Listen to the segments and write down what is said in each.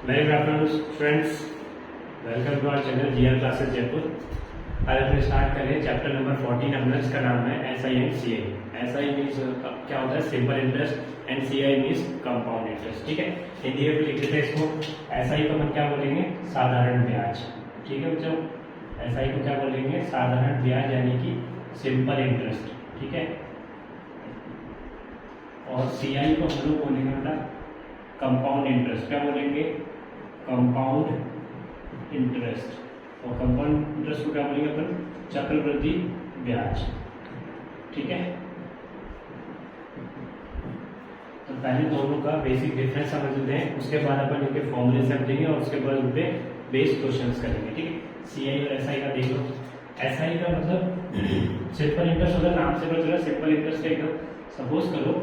Very good afternoon students, welcome to our channel GR classes Jaipur. आज हम start करें chapter number 14। अपना इसका नाम है SI and CI. SI means क्या होता है, simple interest, and CI means compound interest. ठीक है, हिंदी में लिख देते हैं इसको। एसआई को हम क्या बोलेंगे, साधारण ब्याज। ठीक है बच्चों, एसआई को क्या बोलेंगे, साधारण ब्याज यानी कि सिंपल इंटरेस्ट। ठीक है, और सीआई को हम लोग बोलेंगे मतलब कंपाउंड इंटरेस्ट। क्या बोलेंगे, कंपाउंड इंटरेस्ट। और कंपाउंड इंटरेस्ट को क्या बोलेंगे अपन, चक्रवृद्धि ब्याज। ठीक है, तो पहले दोनों का बेसिक डिफरेंस समझ लेते हैं, उसके बाद अपन इनके फॉर्मूले समझेंगे और उसके बाद उन पे बेस्ड क्वेश्चंस करेंगे। ठीक है, सीआई और एसआई का देख लो। एसआई का मतलब सिंपल इंटरेस्ट होता है, नाम से पता चला सिंपल इंटरेस्ट एकदम। सपोज करो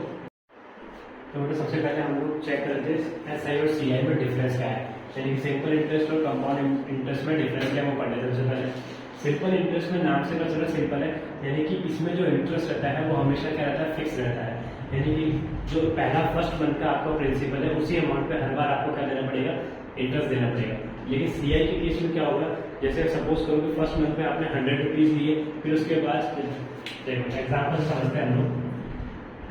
तो बेटा सबसे पहले हम लोग चेक करते हैं एसआई और सीआई में डिफरेंस क्या है, यानी कि सिंपल इंटरेस्ट और कंपाउंड इंटरेस्ट में डिफरेंस क्या है वो पढ़ लेते हैं। सबसे पहले सिंपल इंटरेस्ट में नाम से पता चला सिंपल है, यानी कि इसमें जो इंटरेस्ट रहता है वो हमेशा क्या रहता है, फिक्स रहता है। यानी कि जो पहला फर्स्ट मंथ का आपका प्रिंसिपल है उसी अमाउंट पे हर बार आपको क्या देना पड़ेगा, इंटरेस्ट देना पड़ेगा। लेकिन सीआई के केस में क्या होगा, जैसे सपोज करो कि फर्स्ट मंथ में आपने 100 रुपीज लिए, फिर उसके बाद देखो एग्जाम्पल समझते हैं हम लोग।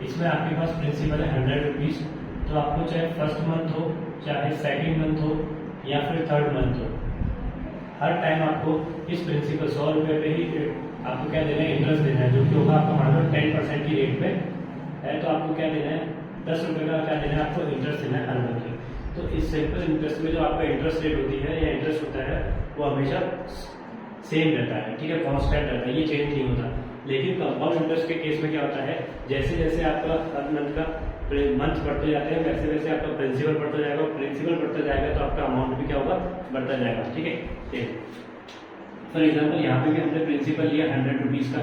इसमें आपके पास प्रिंसिपल है 100 रुपीज, तो आपको चाहे फर्स्ट मंथ हो, चाहे सेकंड मंथ हो या फिर थर्ड मंथ हो, हर टाइम आपको इस प्रिंसिपल 100 रुपये पे ही आपको क्या देना है, इंटरेस्ट देना है। जो कि होगा आपका मान लो 10% की रेट पे है, तो आपको क्या देना है, 10 रुपये का क्या देना है, आपको इंटरेस्ट देना है हर मंथ में। तो इस सिंपल इंटरेस्ट में जो आपका इंटरेस्ट रेट होती है या इंटरेस्ट होता है वो हमेशा सेम रहता है। ठीक है, कॉन्स्टेंट रहता है, ये चेंज नहीं होता। लेकिन कंपाउंड इंटरेस्ट के केस में क्या होता है, जैसे जैसे आपका हर मंथ का मंथ बढ़ते जाते हैं वैसे वैसे आपका प्रिंसिपल बढ़ता जाएगा, प्रिंसिपल बढ़ता जाएगा तो आपका अमाउंट भी क्या होगा, बढ़ता जाएगा। ठीक है, फॉर एग्जाम्पल यहाँ पे भी हमने प्रिंसिपल लिया 100 रुपीज का,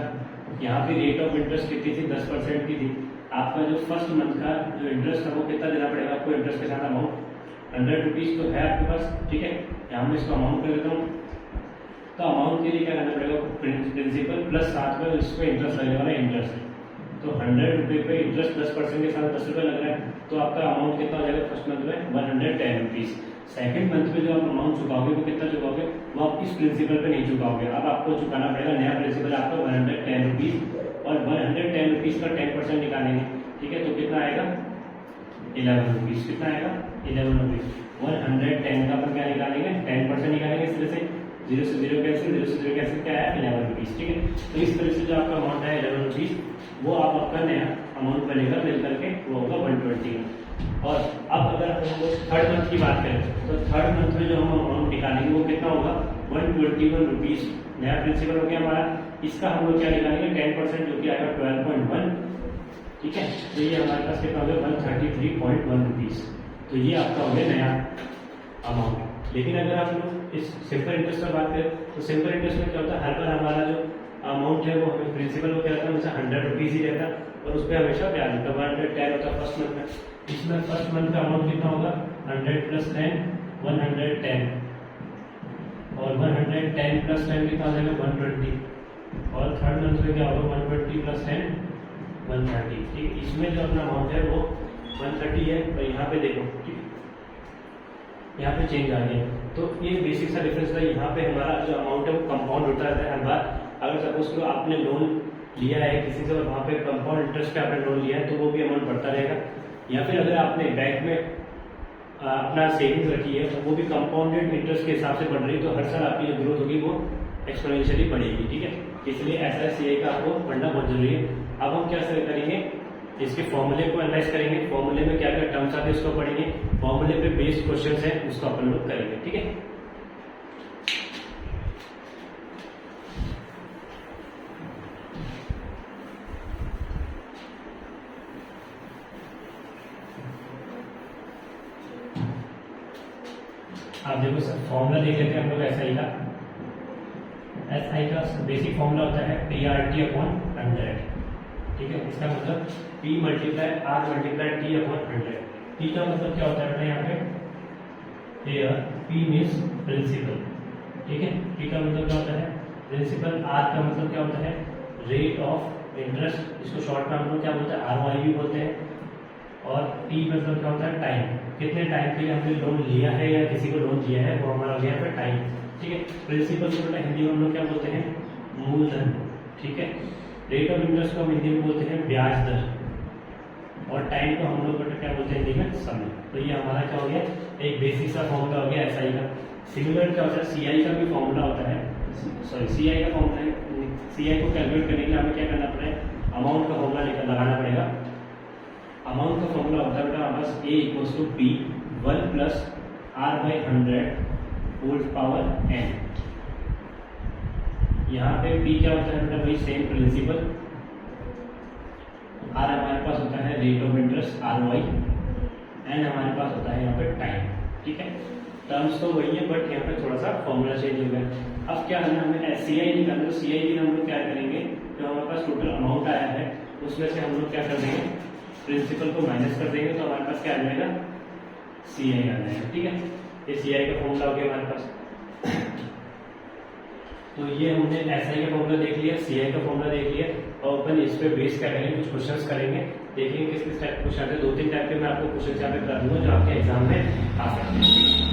यहाँ पे रेट ऑफ इंटरेस्ट कितनी थी, 10% की थी। आपका जो फर्स्ट मंथ का जो इंटरेस्ट है वो कितना देना पड़ेगा आपको, इंटरेस्ट के साथ अमाउंट 100 रुपीज तो है आपके पास। ठीक है, यहाँ मैं इसको अमाउंट कर देता हूँ। तो अमाउंट के लिए क्या करना पड़ेगा, प्रिंसिपल प्लस साथ में इस पे इंटरेस्ट लगने वाला इंटरेस्ट। तो 100 रुपये पे इंटरेस्ट 10% के साथ 10 रुपये लग रहा है, तो आपका अमाउंट कितना हो जाएगा फर्स्ट मंथ में, 110 रुपीज। सेकेंड मंथ में जो आप अमाउंट चुकाओगे वो कितना चुकाओगे, वो आप इस प्रिंसिपल पे नहीं चुकाओगे, अब आपको चुकाना पड़ेगा नया प्रिंसिपल आपका 110 रुपीज, और 110 रुपीज का 10% निकालेंगे। ठीक है, तो कितना आएगा, 11 रुपीज। कितना आएगा, 11 रुपीज। 110 का अपन क्या निकालेंगे, 10% निकालेंगे। इस तरह से 0 से 0 कैंसिल, 0 से 0 कैंसिल, क्या है 11 रुपीज। ठीक है, तो इस तरह से जो आपका अमाउंट है 11 रुपीज, वो आप आपका नया अमाउंट बनेगा मिल करके, वो होगा 120। और अब अगर हम लोग थर्ड मंथ की बात करें तो थर्ड मंथ में जो हम अमाउंट निकालेंगे वो कितना होगा, 121 रुपीज। नया प्रिंसिपल हो गया हमारा, इसका हम लोग क्या निकालेंगे, 10% जो कि आएगा 12.1। ठीक है, तो ये हमारे पास कितना हो गया, 133.1 रुपीज। तो ये आपका हो गया नया अमाउंट। लेकिन अगर आप लोग इस सिंपल इंटरेस्ट पर बात करें तो सिंपल इंटरेस्ट में क्या होता है, हर बार हमारा जो अमाउंट है वो हमें प्रिंसिपल को क्या रहता है, हमेशा 100 रुपीज ही रहता है, और उस पर हमेशा ब्याज होता है 110 होता है फर्स्ट मंथ में। इसमें फर्स्ट मंथ का अमाउंट कितना होगा, 100 प्लस 10 110, और 110 प्लस 10 कितना हो जाएगा, 120। और थर्ड मंथ में क्या होगा, 120 प्लस 10 130। ठीक, इसमें जो अपना अमाउंट है वो 130 है, और यहाँ पे देखो यहाँ पे चेंज आ गया। तो ये बेसिक सा डिफरेंस था। यहाँ पे हमारा जो अमाउंट है वो कंपाउंड होता रहता है हर बार। अगर सपोज करो आपने लोन लिया है किसी से और वहाँ पे कंपाउंड इंटरेस्ट पे आपने लोन लिया है तो वो भी अमाउंट बढ़ता रहेगा। या फिर अगर आपने बैंक में अपना सेविंग्स रखी है तो वो भी कंपाउंडेड इंटरेस्ट के हिसाब से बढ़ रही है, तो हर साल आपकी जो ग्रोथ होगी वो एक्सपोनेंशियली बढ़ेगी। ठीक है, इसलिए एसआई का आपको पढ़ना बहुत जरूरी है। अब हम क्या करेंगे, इसके फॉर्मूले को एनालाइज करेंगे, फॉर्मूले में क्या क्या टर्म्स आते हैं उसको पढ़ेंगे, फॉर्मूले पे बेस्ड क्वेश्चंस हैं उसको अपन लोग करेंगे। ठीक है, आप देखो सर फॉर्मूला देख लेते हैं हम लोग एसआई का। एसआई का बेसिक फॉर्मूला होता है PRT/100। ठीक है, इसका मतलब P multiply R multiply T/100। P का मतलब क्या होता है बेटा, यहाँ पे here P मीन्स प्रिंसिपल। ठीक है, P का मतलब क्या होता है, प्रिंसिपल। R का मतलब क्या होता है, रेट ऑफ इंटरेस्ट, इसको शॉर्ट में हम लोग क्या बोलते हैं, ROI भी बोलते हैं। और टी मतलब क्या होता है टाइम, कितने टाइम के लिए हमने लोन लिया है या किसी को लोन दिया है, वो हमारा हो गया यहाँ पे टाइम। ठीक है, प्रिंसिपल को बेटा हिंदी में हम लोग क्या बोलते हैं, मूलधन। ठीक है, रेट ऑफ इंटरेस्ट को हम हिंदी में बोलते हैं ब्याज दर, और टाइम को हम लोग बेटा क्या बोलते हैं हिंदी में, समय। तो ये हमारा क्या हो गया, एक बेसिक सा फॉर्मूला हो गया एसआई का। सिमिलर क्या होता है, सीआई का भी फॉर्मूला होता है, सॉरी सीआई का फॉर्मूला है। सीआई को कैलकुलेट करने के लिए हमें क्या करना पड़ेगा, अमाउंट का फॉर्मूला लेकर लगाना पड़ेगा। अमाउंट का फॉर्मूला होता है बेटा बस A equals to P 1 plus R by 100 whole power n। यहाँ पे P क्या होता है बेटा, वही सेम प्रिंसिपल। R हमारे पास होता है rate of interest ROI, n हमारे पास होता है यहाँ पे टाइम। ठीक है, टर्म्स तो वही है बट यहाँ पे थोड़ा सा फॉर्मूला चेंज हो गया। अब क्या करना है, हमें सीआई निकालना है। तो सीआई के लिए हम लोग क्या करेंगे, जो हमारे पास टोटल अमाउंट आया है उसमें से हम लोग क्या कर देंगे, प्रिंसिपल को माइनस कर देंगे, तो हमारे पास क्या आ जाएगा, सीआई आ जाएगा। ठीक है, ये सीआई का फॉर्मूला हो गया हमारे पास। तो ये हमने एसआई का फॉर्मूला देख लिया, सीआई का फॉर्मूला देख लिया, और अपन इस पे बेस क्या करेंगे, कुछ क्वेश्चंस करेंगे, देखेंगे किस किस टाइप के क्वेश्चन आते हैं। 2-3 टाइप के मैं आपको क्वेश्चन यहाँ पे कर दूंगा जो आपके एग्जाम में आ सकते हैं।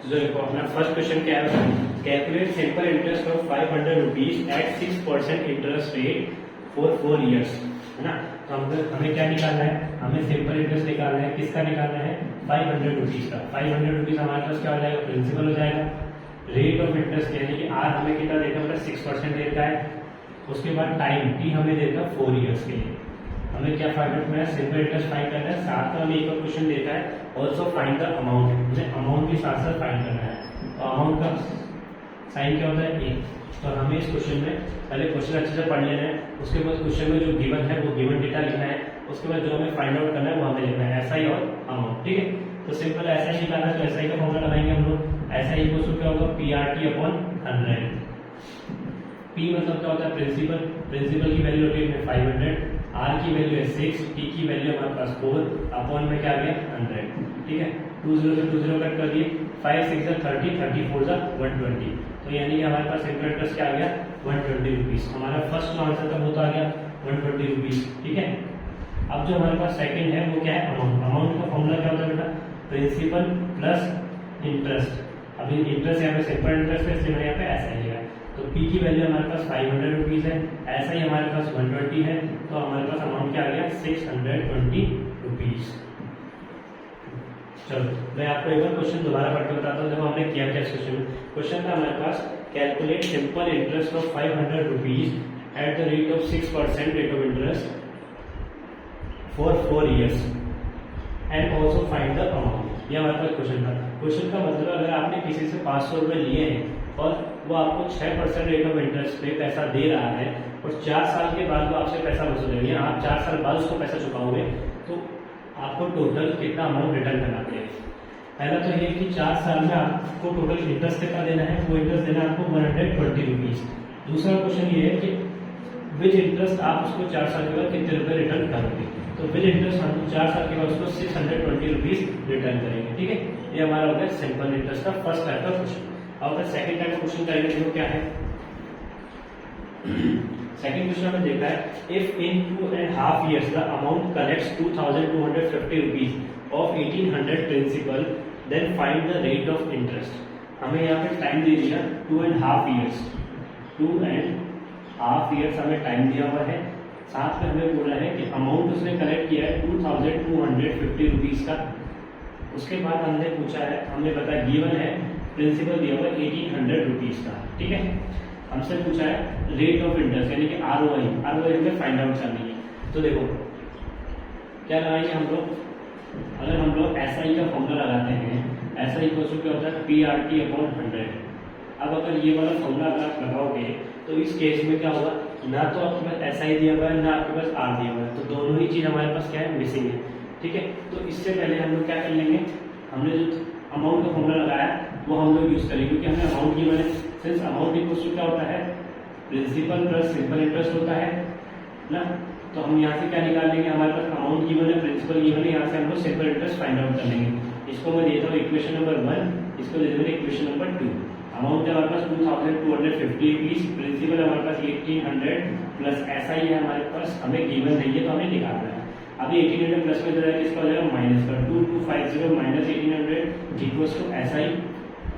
जो देखो अपना फर्स्ट क्वेश्चन क्या है, calculate simple interest of 500 rupees at 6% interest rate for 4 years, है ना। तो हमें क्या निकालना है, हमें सिंपल इंटरेस्ट निकालना है। किसका निकालना है, 500 रुपीज का। 500 रुपीज हमारे पास क्या हो जाएगा, प्रिंसिपल हो जाएगा। रेट ऑफ इंटरेस्ट यानी कि आर हमें कितना देता है, 6% देता है। उसके बाद टाइम टी हमें देता है 4 इयर्स के लिए। हमें क्या फाइंड आउट करना है, सिंपल इंटरेस्ट फाइंड करना है। साथ में हमें एक और क्वेश्चन देता है ऑल्सो फाइंड द अमाउंट, हमें अमाउंट भी साथ साथ फाइंड करना है। तो अमाउंट का साइन क्या होता है, ए। तो हमें इस क्वेश्चन में पहले क्वेश्चन अच्छे से पढ़ लेना है, उसके बाद क्वेश्चन में जो गिवन है वो गिवन डेटा लिखना है, उसके बाद जो हमें फाइंड आउट करना है वो हमें लिखना है, एसआई और अमाउंट। ठीक है, तो सिंपल एसआई निकालना है, तो एसआई का फॉर्मूला लगाएंगे हम लोग। एसआई इक्वल क्या होगा, PRT अपॉन 100। P मतलब क्या होता है, प्रिंसिपल। प्रिंसिपल की वैल्यू होती है 500, R की वैल्यू है 6, T की वैल्यू हमारे पास 4, अपॉन में क्या आ गया 100। ठीक है, 20 से 20 कट कर दिए, 5 6 30, 30 4 120। तो यानी कि हमारे पास सिंपल इंटरेस्ट क्या आ गया, 120 रुपीज। हमारा फर्स्ट आंसर का वो तो आ गया 120 रुपीज। ठीक है, अब जो हमारे पास सेकंड है वो क्या है, अमाउंट। अमाउंट का फॉर्मूला क्या होता है बेटा, प्रिंसिपल प्लस इंटरेस्ट। अभी इंटरेस्ट यहाँ पे सिंपल इंटरेस्ट है, इसलिए मैंने यहाँ पे ऐसा लिया है। तो P की वैल्यू हमारे पास 500 रुपीज है, ऐसा ही हमारे पास 120 है, तो हमारे पास अमाउंट क्या आ गया, 620 रुपीज। चलो मैं आपको एक बार क्वेश्चन दोबारा पढ़ के बताता हूँ। देखो हमने किया क्या क्वेश्चन में, क्वेश्चन था हमारे पास calculate simple interest of 500 rupees at the rate of 6% rate of interest for 4 years and also find the amount. ये हमारे पास क्वेश्चन था। क्वेश्चन का मतलब अगर आपने किसी से 500 रुपये लिए हैं और वो आपको 6% रेट ऑफ इंटरेस्ट पे पैसा दे रहा है और 4 साल के बाद वो आपसे पैसा वसूलेगा, या आप 4 साल बाद उसको पैसा चुकाओगे, तो आपको टोटल कितना अमाउंट रिटर्न करना पड़ेगा। पहला तो ये कि 4 साल में आपको टोटल इंटरेस्ट कितना देना है, वो इंटरेस्ट देना है आपको 120 रुपीज। दूसरा क्वेश्चन ये है कि विद इंटरेस्ट आप उसको 4 साल के बाद कितने रुपए रिटर्न करोगे। तो विद इंटरेस्ट हम 4 साल के बाद उसको 620 रुपीज रिटर्न करेंगे। ठीक है, ये हमारा हो गया सिंपल इंटरेस्ट का फर्स्ट टाइप का क्वेश्चन। अब सेकंड टाइप का क्वेश्चन करेंगे, देखो क्या है। सेकंड क्वेश्चन में देखा है if in 2.5 years the amount collects 2250 rupees of 1800 principal then find the rate of interest. हमें यहाँ पे टाइम दे दिया 2.5 years, 2.5 years हमें टाइम दिया हुआ है। साथ में हमें बोला है कि अमाउंट उसने कलेक्ट किया है 2250 रुपीज का। उसके बाद हमने पूछा है, हमने बताया गिवन है प्रिंसिपल दिया हुआ 1800 रुपीज का। ठीक है, हमसे पूछा है रेट ऑफ इंटरेस्ट यानी कि ROI हमें फाइंड आउट करनी है। तो देखो क्या लगाएंगे हम लोग, अगर हम लोग SI का फॉर्मूला लगाते हैं, SI इक्वल क्या होता है PRT अपॉन 100। अब अगर ये वाला फॉर्मूला अगर आप लगाओगे तो इस केस में क्या होगा, ना तो आपके पास SI दिया हुआ है ना आपके पास R दिया हुआ है, तो दोनों ही चीज हमारे पास क्या है, मिसिंग है। ठीक है, तो इससे पहले हम लोग क्या कर लेंगे, हमने जो अमाउंट का फॉर्मूला लगाया वो हम लोग यूज करेंगे, क्योंकि हमें अमाउंट की मैंने सिंस अमाउंट इक्वल क्या होता है, प्रिंसिपल प्लस सिंपल इंटरेस्ट होता है ना। तो हम यहाँ से क्या निकाल लेंगे, हमारे पास अमाउंट गिवन है, प्रिंसिपल गिवन है, यहाँ से हम लोग सिंपल इंटरेस्ट फाइंड आउट कर लेंगे। इसको मैं देता हूँ इक्वेशन नंबर 1, इसको दे देंगे इक्वेशन नंबर 2। अमाउंट है हमारे पास 2250 रुपीज, प्रिंसिपल है हमारे पास 1800 प्लस SI है हमारे पास, हमें गिवन नहीं है तो हमें निकालना है। अभी 1800 प्लस में जाएगा किसका हो जाएगा माइनस का, 2250 minus 1800 equals to SI,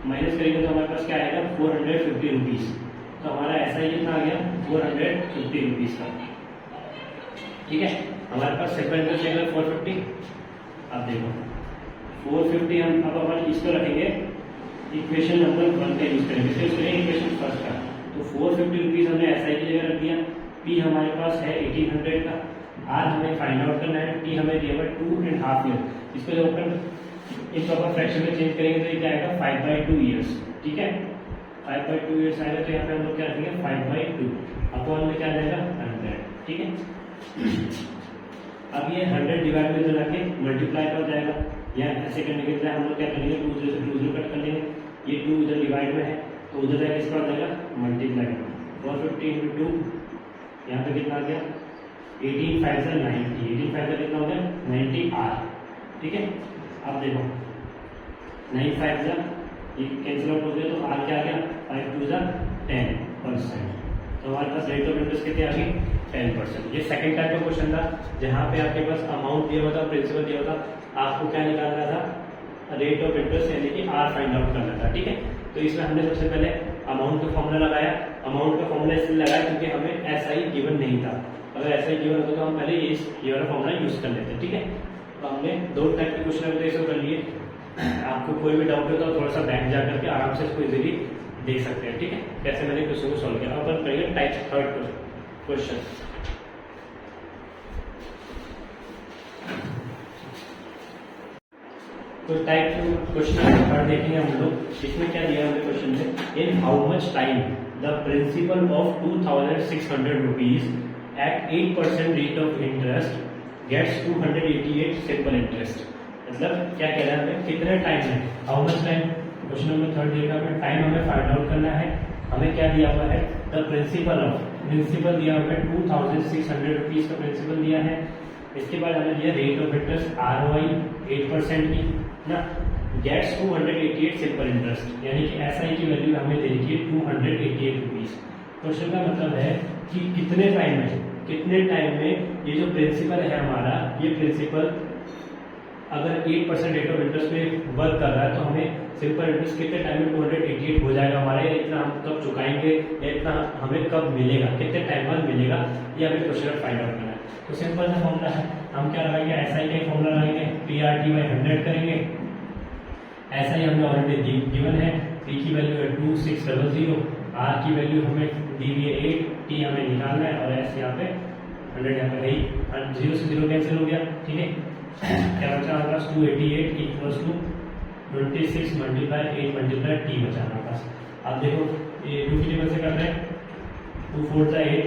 minus करेंगे तो हमारे पास क्या आएगा 450 रुपीज। तो हमारा SI कितना आ गया 450 रुपीज का, ठीक है। हमारे पास सिंपल इंटरेस्ट आएगा 450। अब देखो 450 हम अब अपन इसको रखेंगे इक्वेशन नंबर 1 का यूज करेंगे, तो इसमें इक्वेशन फर्स्ट का, तो 450 रुपीज हमने SI की जगह रख दिया, P हमारे पास है 1800 का, आज हमें फाइंड आउट करना है, T हमें दिया हुआ 2.5 ईयर, इसको जब अपन इस प्रॉपर फ्रैक्शन में चेंज करेंगे तो ये क्या आएगा 5/2 ईयर्स, ठीक है। 5/2 ईयर्स आएगा तो यहाँ पे हम लोग क्या रखेंगे 5/2 अपॉन में क्या आ जाएगा 100, ठीक है। अब ये 100 डिवाइड में जो जाके मल्टीप्लाई कर जाएगा, या ऐसे करने के बजाय हम लोग क्या करेंगे 2 0 से 2 0 कट कर लेंगे, ये 2 इधर डिवाइड में है तो उधर जाके इसका हो जाएगा मल्टीप्लाई, 450 × 2 यहाँ पे कितना आ गया 18 5 से 90, 18 5 से कितना हो गया 90 R, ठीक है। अब देखो 9 5 से ये कैंसिल आउट हो गया तो R क्या आ गया 5 2 से 10%, तो हमारे पास रेट ऑफ इंटरेस्ट कितनी आ गई 10%। ये सेकंड टाइप का क्वेश्चन था जहाँ पे आपके पास अमाउंट दिया हुआ था, प्रिंसिपल दिया हुआ था, आपको क्या निकालना था रेट ऑफ इंटरेस्ट यानी कि R फाइंड आउट करना था, ठीक है। तो इसमें हमने सबसे पहले अमाउंट का फॉर्मूला लगाया, अमाउंट का फॉर्मूला इसलिए लगाया क्योंकि हमें SI गिवन नहीं था, अगर SI गिवन होता तो हम पहले ये वाला फॉर्मूला यूज कर लेते, ठीक है। तो हमने 2 टाइप के क्वेश्चन अभी इसको कर लिए, आपको कोई भी डाउट हो तो थोड़ा सा बैक जा करके आराम से इसको इजीली देख सकते हैं, ठीक है, कैसे मैंने क्वेश्चन को सॉल्व किया। अब अपन करेंगे टाइप थर्ड क्वेश्चन। तो टाइप क्वेश्चन थर्ड देखेंगे हम लोग, इसमें क्या दिया है क्वेश्चन में, in how much time the principal of 2600 rupees at 8% rate of interest gets 288 simple interest. मतलब क्या कह रहा है हमें कितने टाइम है, how much time, question number third देखा हमें टाइम हमें फाइंड आउट करना है। हमें क्या दिया हुआ है द प्रिंसिपल दिया हुआ है 2600 रुपीज का प्रिंसिपल दिया है, इसके बाद हमें दिया रेट ऑफ इंटरेस्ट ROI 8% की ना, गेट्स 288 सिंपल इंटरेस्ट यानी कि SI की वैल्यू हमें दे रखी है 288 रुपीज। क्वेश्चन का मतलब है कि कितने टाइम में ये जो प्रिंसिपल है हमारा, ये प्रिंसिपल अगर 8% रेट ऑफ इंटरेस्ट में वर्क कर रहा है तो हमें सिंपल इंटरेस्ट कितने टाइम में 288 हो जाएगा हमारा, इतना हम कब चुकाएंगे या इतना हमें कब मिलेगा, कितने टाइम बाद मिलेगा, ये हमें क्वेश्चन फाइंड आउट करना है। तो सिंपल सा फॉर्मूला है, हम क्या लगाएंगे SI का फॉर्मूला लगाएंगे, PRT/100 करेंगे, SI हमें ऑलरेडी गिवन है, P की वैल्यू है 2600, R की वैल्यू हमें दी हुई है 8, T हमें निकालना है और S यहाँ पे 100 यहाँ पे है, 0 से 0 कैंसिल हो गया, ठीक है। क्या बचा हमारे पास 288 इक्वल्स टू 26 × 8 × T बचा हमारे पास। अब देखो ये 2 की टेबल से कर रहे हैं, 2 4 × 8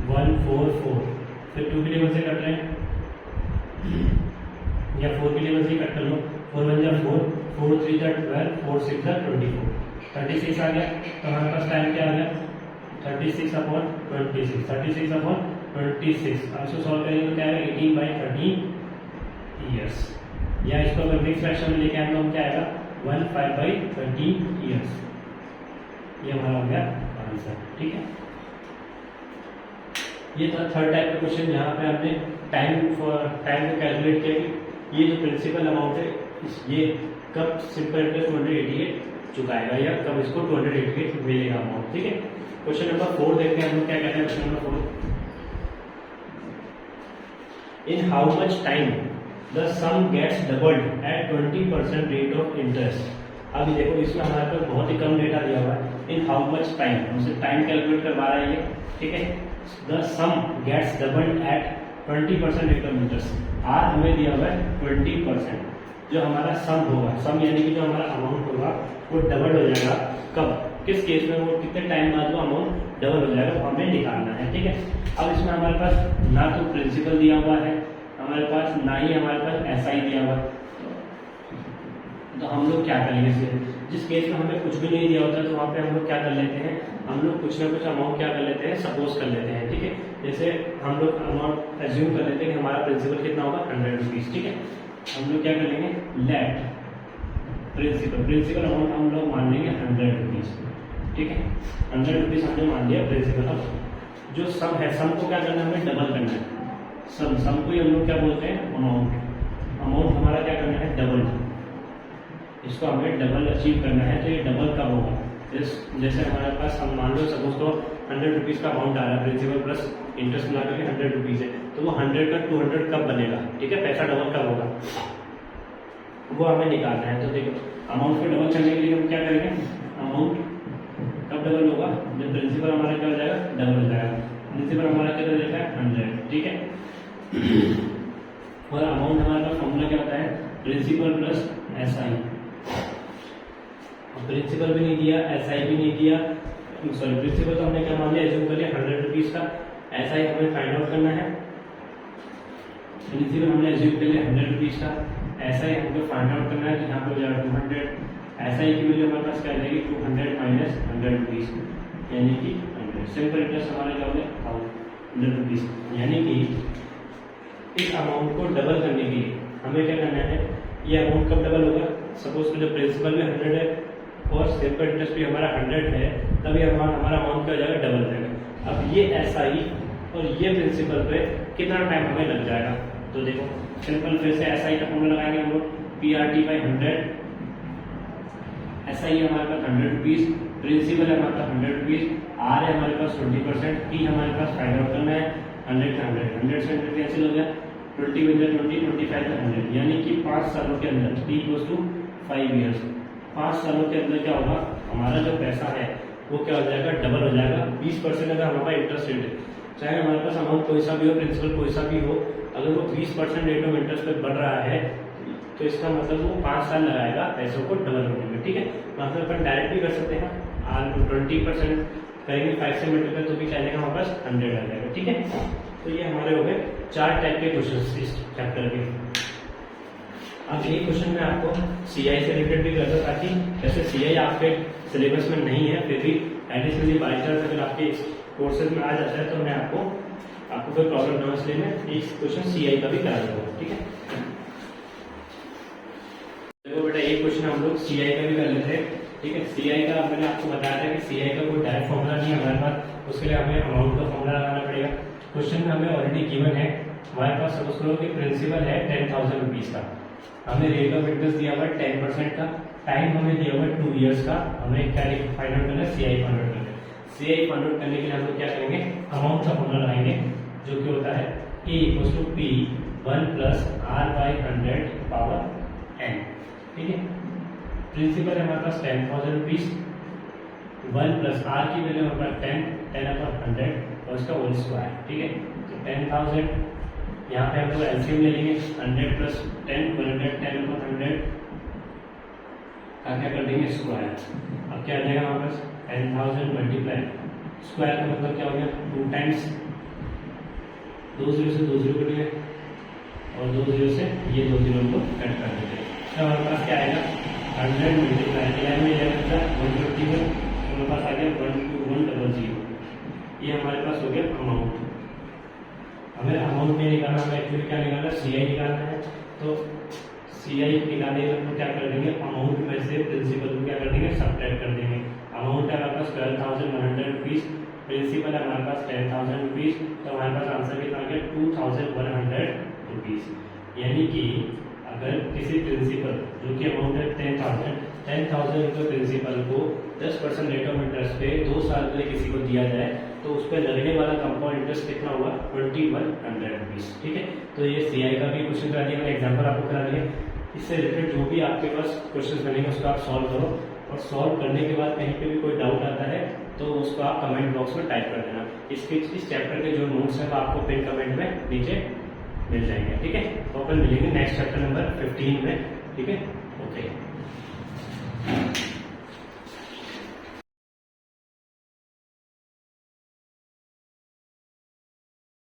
144, फिर 2 की टेबल से कट रहे हैं या 4 की टेबल से कट कर लो, 4 1 जा 4, 4 3 जा 12, 4 6 जा 24, 36 आ गया। तो हमारे पास टाइम क्या आ गया 36/26, 36/26। अब इसको सॉल्व करेंगे तो क्या है 18/30 ईयर्स, या इसको अगर मिक्स फ्रैक्शन में लेके आए तो हम क्या आएगा 15/30 ईयर्स, ये हमारा हो गया आंसर, ठीक है। ये था थर्ड टाइप का क्वेश्चन जहाँ पे हमने टाइम को कैलकुलेट किया कि ये जो प्रिंसिपल अमाउंट है ये कब सिंपल इंटरेस्ट 288 चुकाएगा या कब इसको 288 मिलेगा अमाउंट, ठीक है। क्वेश्चन नंबर 4 देखते हैं हम लोग क्या कहते हैं question number 4, in how much time the sum gets doubled at 20% rate of interest. अभी देखो इसमें हमारे पास बहुत ही कम डेटा दिया हुआ है, इन हाउ मच टाइम, हमसे टाइम कैलकुलेट करवा रहा है ये, ठीक है। The sum gets doubled at 20% rate of interest, आर हमें दिया हुआ है 20%, जो हमारा सम होगा, सम यानी कि जो हमारा अमाउंट होगा वो डबल हो जाएगा, कब, किस केस में, वो कितने टाइम बाद वो अमाउंट डबल हो जाएगा वो हमें निकालना है, ठीक है। अब इसमें हमारे पास ना तो प्रिंसिपल दिया हुआ है हमारे पास, ना ही हमारे पास SI दिया हुआ है, तो हम लोग क्या करेंगे इसमें, जिस केस में हमें कुछ भी नहीं दिया होता है तो वहाँ पे हम लोग क्या कर लेते हैं, हम लोग कुछ ना कुछ अमाउंट क्या कर लेते हैं, सपोज कर लेते हैं, ठीक है। जैसे हम लोग अमाउंट एज्यूम कर लेते हैं कि हमारा प्रिंसिपल कितना होगा 100 रुपीज, ठीक है। हम लोग क्या कर लेंगे, लेट प्रिंसिपल अमाउंट हम लोग मान लेंगे 100 रुपीज़, ठीक है। 100 रुपीज़ हमने मान लिया प्रिंसिपल। अब जो सम है, सम को क्या करना है, हमें डबल करना है। सम को ही हम लोग क्या बोलते हैं, अमाउंट हमारा क्या करना है, डबल। इसको हमें डबल अचीव करना है, तो ये डबल कब होगा, जैसे हमारे पास हम मान लो सपोज तो 100 रुपीज़ का अमाउंट आ रहा है, प्रिंसिपल प्लस इंटरेस्ट मिला करके 100 रुपीज़ है, तो वो 100 का 200 कब बनेगा, ठीक है, पैसा डबल कब होगा वो हमें निकालना है। तो देखो अमाउंट को डबल करने के लिए हम क्या करेंगे, अमाउंट कब डबल होगा, जब प्रिंसिपल हमारा क्या हो जाएगा, डबल हो जाएगा। प्रिंसिपल हमारा क्या हो जाएगा, 100, ठीक है। और अमाउंट हमारा फॉर्मूला क्या होता है, प्रिंसिपल प्लस SI। प्रिंसिपल भी नहीं दिया, SI भी नहीं दिया, सॉरी प्रिंसिपल तो हमने क्या मान लिया, एज्यूम कर लिया 100 रुपीज़ का। SI हमें फाइंड आउट करना है, प्रिंसिपल हमने एज्यूम कर लिया 100 रुपीज़ का, SI हमको फाइंड आउट करना है, तो यहाँ पे हो जाएगा 200। SI की वैल्यू हमारे पास क्या आ जाएगी, 200 माइनस 100 रुपीज़, यानी कि 100। सिंपल इंटरेस्ट हमारे क्या हो गया, 100 रुपीज़। यानी कि इस अमाउंट को डबल करने के लिए हमें क्या करना है, ये अमाउंट कब डबल होगा, सपोज तो जो प्रिंसिपल में 100 है और सिंपल इंटरेस्ट भी हमारा 100 है, तभी हमारा अमाउंट क्या हो जाएगा, डबल हो जाएगा। अब ये SI और ये प्रिंसिपल पे कितना टाइम हमें लग जाएगा, तो देखो सिंपल फिर से SI का फॉर्मूला लगाएंगे हम लोग, PRT/100। SI है हमारे पास 100 रुपीज़, प्रिंसिपल है हमारे पास 100 रुपीज़, R है हमारे पास 20%, T हमारे पास फाइंड आउट करना है 100 का 100 से 100 कैंसिल हो गया, 20 बन जाए 20, 25 का 100, यानी कि 5 सालों के अंदर T = 5 ईयर्स। 5 सालों के अंदर क्या होगा, हमारा जो पैसा है वो क्या हो जाएगा, डबल हो जाएगा। 20% अगर हमारे पास इंटरेस्ट रेट है, चाहे हमारे पास अमाउंट कोई सा भी हो, प्रिंसिपल कोई सा भी हो, अगर वो 20% रेट ऑफ इंटरेस्ट पर बढ़ रहा है तो इसका मतलब वो 5 साल लगाएगा पैसों को डबल होने में, ठीक है। मतलब अपन डायरेक्ट भी कर सकते हैं, 20% करेंगे 5 से मल्टीप्लाई तो भी क्या आएगा हमारे पास 100 आ जाएगा, ठीक है। तो ये हमारे हो गए 4 टाइप के क्वेश्चन इस चैप्टर के। अब ये क्वेश्चन मैं आपको CI से रिलेटेड भी करता, ताकि जैसे CI आपके सिलेबस में नहीं है फिर भी एडिशनली बाई चांस अगर आपके इस कोर्सेज में आ जाता है तो मैं आपको कोई प्रॉब्लम ना हो, इसलिए मैं एक क्वेश्चन CI का भी करा दूंगा, ठीक है। देखो बेटा एक क्वेश्चन हम लोग CI का भी कर लेते हैं, ठीक है। CI का मैंने आपको बताया था कि CI का कोई डायरेक्ट फॉर्मूला नहीं है हमारे पास, उसके लिए हमें अमाउंट का फॉर्मूला लगाना पड़ेगा। क्वेश्चन में हमें ऑलरेडी गिवन है, हमारे पास सपोज करो कि प्रिंसिपल है 10,000 रुपीज़ का, हमें रेट ऑफ इंटरेस्ट दिया हुआ है 10% का, टाइम हमें दिया हुआ है 2 ईयर्स का, हमें क्या फाइंड आउट करना है, CI फाइंड आउट करना है। CI फाइंड आउट करने के लिए हम लोग क्या करेंगे, अमाउंट का फॉर्मूला लगाएंगे, जो कि होता है A = P 1 + R/100 power n, ठीक है। प्रिंसिपल है हमारे पास 10,000 रुपीज़, 1 + R की वैल्यू हमारे पास 10/100 और इसका होल स्क्वायर, ठीक है। तो 10,000 यहाँ पे हम लोग एलसीएम ले लेंगे, 100 + 10 100 10/100 क्या कर देंगे, स्क्वायर। अब क्या आ जाएगा हमारे पास 10,000 मल्टीप्लाई स्क्वायर का मतलब क्या हो गया, 2 टाइम्स 2 0 से 2 0 कट गए और 2 0 से ये 2 0 को कट कर देते हैं। तो हमारे पास क्या आएगा, 100 मल्टीप्लाई 150 हमारे पास आ गया 12100। ये हमारे पास हो गया अमाउंट। हमें अमाउंट में निकालना, हमें एक्चुअली क्या निकालना है, CI निकालना है। तो CI निकालने के लिए क्या कर देंगे, अमाउंट में से प्रिंसिपल को क्या कर देंगे, सब्ट्रैक्ट कर देंगे। अमाउंट है हमारे पास 12,100 रुपीज़, प्रिंसिपल है हमारे पास 10,000 रुपीज़, तो हमारे पास आंसर कितना आ गया 2,100 रुपीज़। यानी कि अगर किसी प्रिंसिपल जो कि अमाउंट है 10,000 रुपये प्रिंसिपल को 10% रेट ऑफ इंटरेस्ट पे 2 साल के लिए किसी को दिया जाए तो उस पर लगने वाला कंपाउंड इंटरेस्ट कितना हुआ, 2,100 रुपीज़, ठीक है। तो ये CI का भी क्वेश्चन करा दिया, मैंने एग्जाम्पल आपको करा दिया। इससे रिलेटेड जो भी आपके पास क्वेश्चन बनेंगे उसको आप सॉल्व करो, और सॉल्व करने के बाद कहीं पे भी कोई डाउट आता है तो उसको आप कमेंट बॉक्स में टाइप कर देना। इस चैप्टर के जो नोट्स हैं वो आपको पिन कमेंट में नीचे मिल जाएंगे, ठीक है। तो अपन मिलेंगे नेक्स्ट चैप्टर नंबर 15 में, ठीक है। ओके।